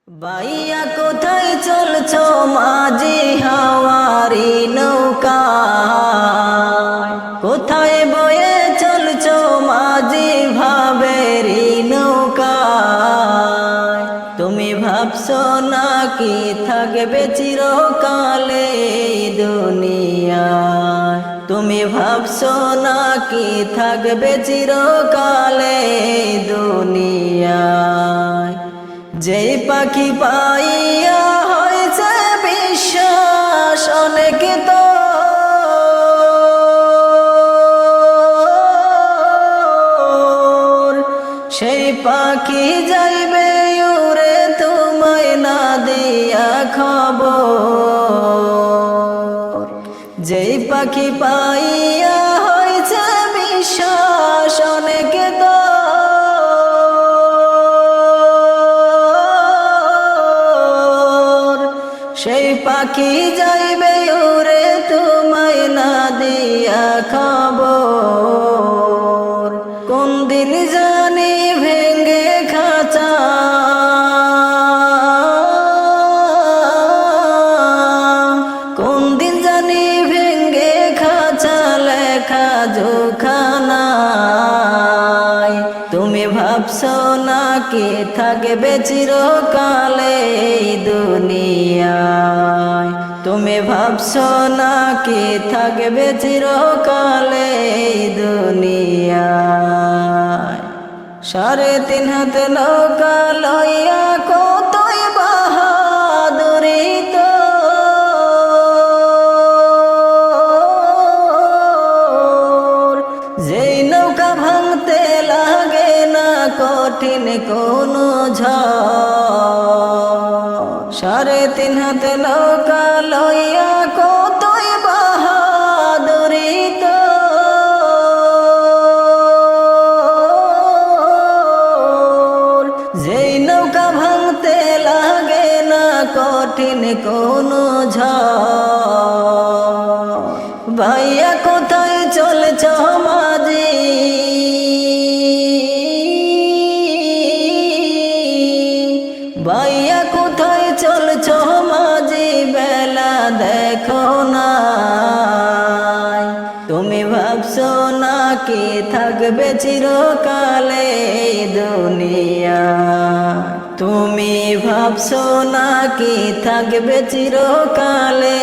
বাইয়া কোথায় চলছো মাঝি হাওয়ারি নৌকা, কোথায় বয়ে চলছো মাঝি ভাবেরি নৌকা। তুমি ভাবছো নাকি থাকবে চিরকালে দুনিয়ায়, তুমি ভাবছো নাকি থাকবে চিরকালে দুনিয়ায়। যেই পাখি পাইয়া হয়েছে বিশ্বাস অনেক, তো সেই পাখি যাইবে উড়ে তোমায় না দিয়া খবর। যেই পাখি পাইয়া হয়েছে বিশ্বাস অনেক, তো সেই পাখি যাইবে উড়ে তোমায় না দিয়া খবর। কোন দিন জানি ভেঙ্গে খাঁচা, কোন দিন জানি ভেঙ্গে খাঁচা লেখা জোখানায়। তুমি ভাবছো নাকি থাকবে চিরকালে দুনিয়ায়, তুমি ভাবছো নাকি থাকবে চিরকালে দুনিয়ায়। 3.5 হাত নৌকা লইয়া কতই বাহাদুরি তোর, যেই নৌকা ভাঙতে লাগে না কঠিন কোনো ঝড়। 3.5 হাত নৌকা লইয়া কতই বাহাদুরি তোর, যেই নৌকা ভাঙতে লাগে না কঠিন কোনো ঝড়। ভাইয়া কোথায় চলছ মাঝি, ভাইয়া কোথায় চলছ মাঝি বেলা দেখো না। তুমি ভাবছো নাকি থাকবে চিরকালে দুনিয়া, তুমি ভাবছো নাকি থাকবে চিরকালে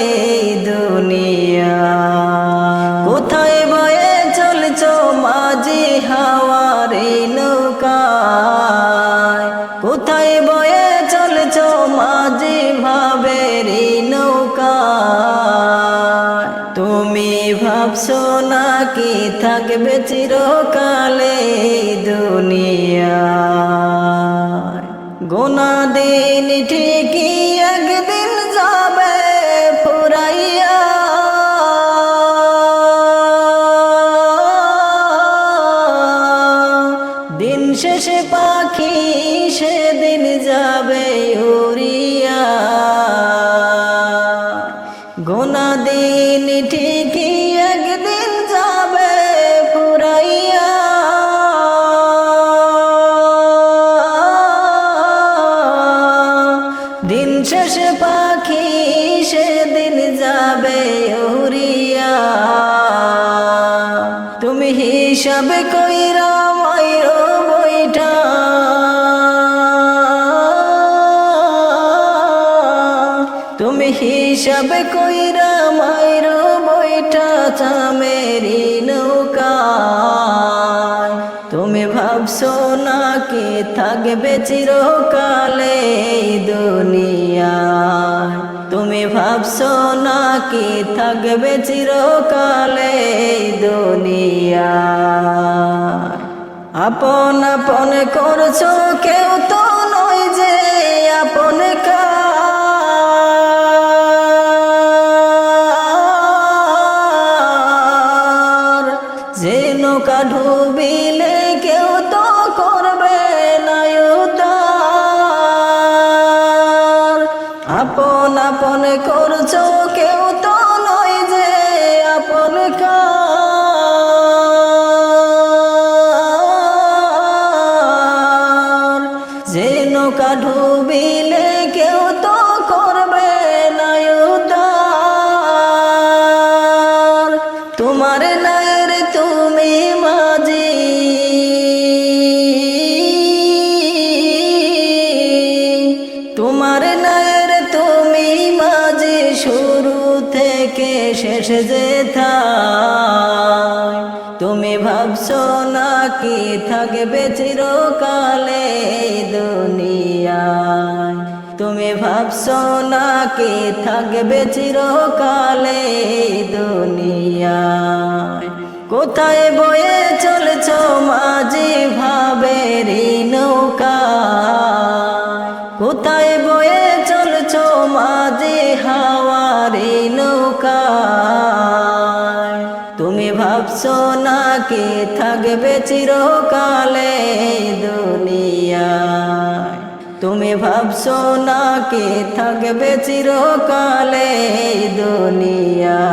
দুনিয়া। কোথায় বয়ে চলছো মাঝি হাওয়ারি নৌকায়, কোথায় বয়ে চলছো মাঝি ভাবেরি নৌকায়। তুমি ভাবছো নাকি থাকবে চিরকালে দুনিয়ায়। গোনা দিন ঠিকই একদিন যাবে ফুরাইয়া, দিন শেষে পাখি সেদিন যাবে উড়িয়া। গোনা দিন ঠিকই একদিন যাবে ফুরাইয়া, দিন শেষে পাখি সেদিন যাবে উড়িয়া। তুমি হিসাব কইরা মাইরো বইটা, তুমি হিসাব কইরা মাইরো বইটা চামেরি নৌকায়। তুমি ভাবছো নাকি থাকবে চিরকালে দুনিয়ায়, তুমি ভাবছো নাকি থাকবে চিরকালে দুনিয়ায়। আপন আপন করছো কেউ তো নয় যে আপন কার, যে নৌকা ডুবিলে কেউ তো করবে না উদ্ধার। আপন আপন করছো কেউ তো নয় যে আপন কার, যে নৌকা ডুবিলে শেষ যেথায় তুমি ভাবছো নাকি থাকবে চিরকালে দুনিয়ায় তুমি ভাবছো নাকি থাকবে চিরকালে দুনিয়ায় কোথায় বয়ে চলছো মাঝি ভাবেরি নৌকা কোথায় বয়ে চলছো মাঝি হাওয়ারি নৌকা তুমি ভাবছো নাকি থাকবে চিরকালে দুনিয়ায় তুমি ভাবছো নাকি থাকবে চিরকালে দুনিয়া